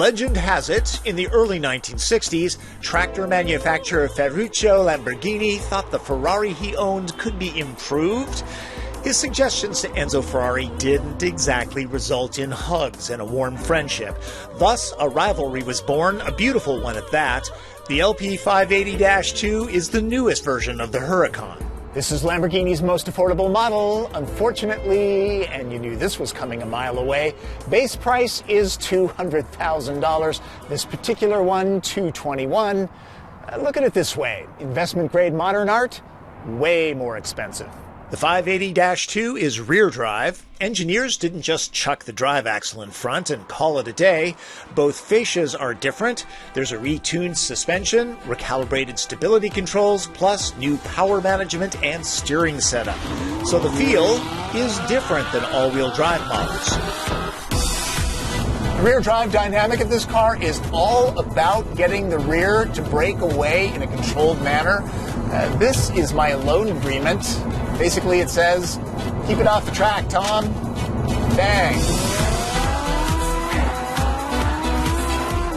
Legend has it, in the early 1960s, tractor manufacturer Ferruccio Lamborghini thought the Ferrari he owned could be improved. His suggestions to Enzo Ferrari didn't exactly result in hugs and a warm friendship. Thus, a rivalry was born, a beautiful one at that. The LP 580-2 is the newest version of the Huracan. This is Lamborghini's most affordable model. Unfortunately, and you knew this was coming a mile away, base price is $200,000. This particular one, $221,000. Look at it this way. Investment-grade modern art, way more expensive. The 580-2 is rear drive. Engineers didn't just chuck the drive axle in front and call it a day. Both fascias are different. There's a retuned suspension, recalibrated stability controls, plus new power management and steering setup. So the feel is different than all-wheel drive models. The rear drive dynamic of this car is all about getting the rear to break away in a controlled manner. This is my loan agreement. Basically, it says, keep it off the track, Tom. Bang.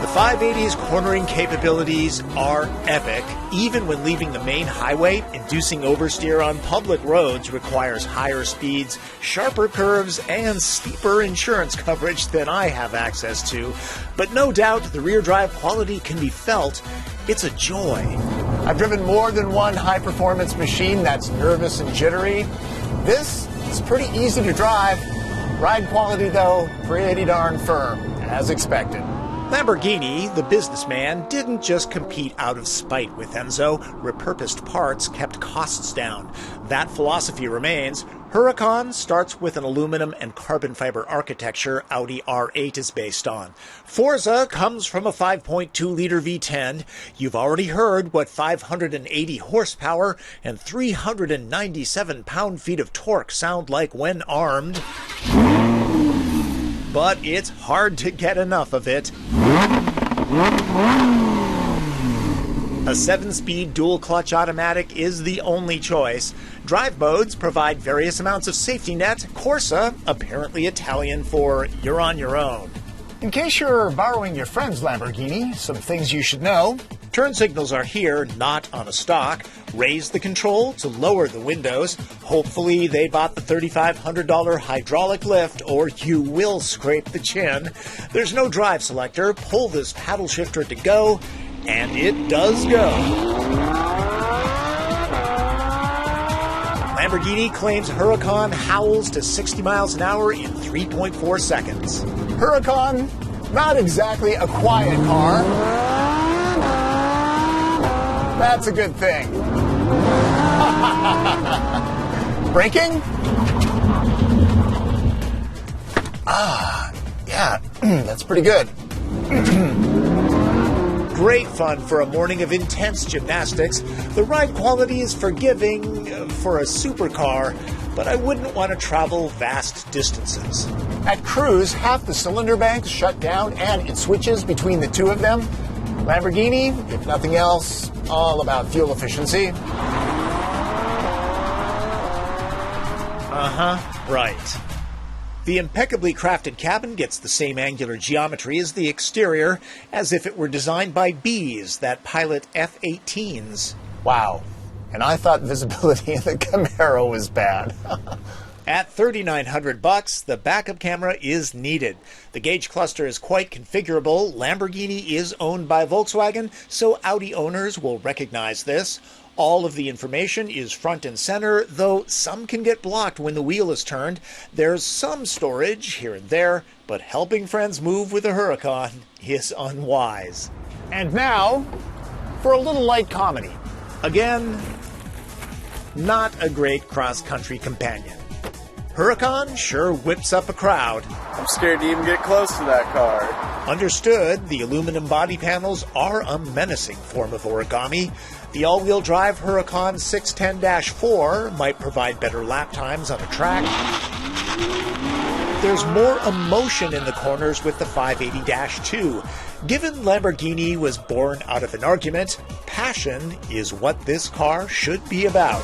The 580's cornering capabilities are epic. Even when leaving the main highway, inducing oversteer on public roads requires higher speeds, sharper curves, and steeper insurance coverage than I have access to. But no doubt the rear drive quality can be felt. It's a joy. I've driven more than one high-performance machine that's nervous and jittery. This is pretty easy to drive. Ride quality, though, pretty darn firm, as expected. Lamborghini, the businessman, didn't just compete out of spite with Enzo. Repurposed parts kept costs down. That philosophy remains. Huracan starts with an aluminum and carbon fiber architecture Audi R8 is based on. Forza comes from a 5.2-liter V10. You've already heard what 580 horsepower and 397 pound-feet of torque sound like when armed. But it's hard to get enough of it. A 7-speed dual-clutch automatic is the only choice. Drive modes provide various amounts of safety net. Corsa, apparently Italian for you're on your own. In case you're borrowing your friend's Lamborghini, some things you should know. Turn signals are here, not on a stock. Raise the control to lower the windows. Hopefully they bought the $3,500 hydraulic lift, or you will scrape the chin. There's no drive selector. Pull this paddle shifter to go, and it does go. Lamborghini claims Huracan howls to 60 miles an hour in 3.4 seconds. Huracan, not exactly a quiet car. That's a good thing. Braking? Yeah, that's pretty good. Great fun for a morning of intense gymnastics. The ride quality is forgiving for a supercar, but I wouldn't want to travel vast distances. At cruise, half the cylinder banks shut down and it switches between the two of them. Lamborghini, if nothing else, all about fuel efficiency. Right. The impeccably crafted cabin gets the same angular geometry as the exterior, as if it were designed by bees that pilot F-18s. Wow. And I thought visibility in the Camaro was bad. At $3,900, the backup camera is needed. The gauge cluster is quite configurable. Lamborghini is owned by Volkswagen, so Audi owners will recognize this. All of the information is front and center, though some can get blocked when the wheel is turned. There's some storage here and there, but helping friends move with a Huracan is unwise. And now, for a little light comedy. Again, not a great cross-country companion. Huracan sure whips up a crowd. I'm scared to even get close to that car. Understood, the aluminum body panels are a menacing form of origami. The all-wheel drive Huracan 610-4 might provide better lap times on a track. There's more emotion in the corners with the 580-2. Given Lamborghini was born out of an argument, passion is what this car should be about.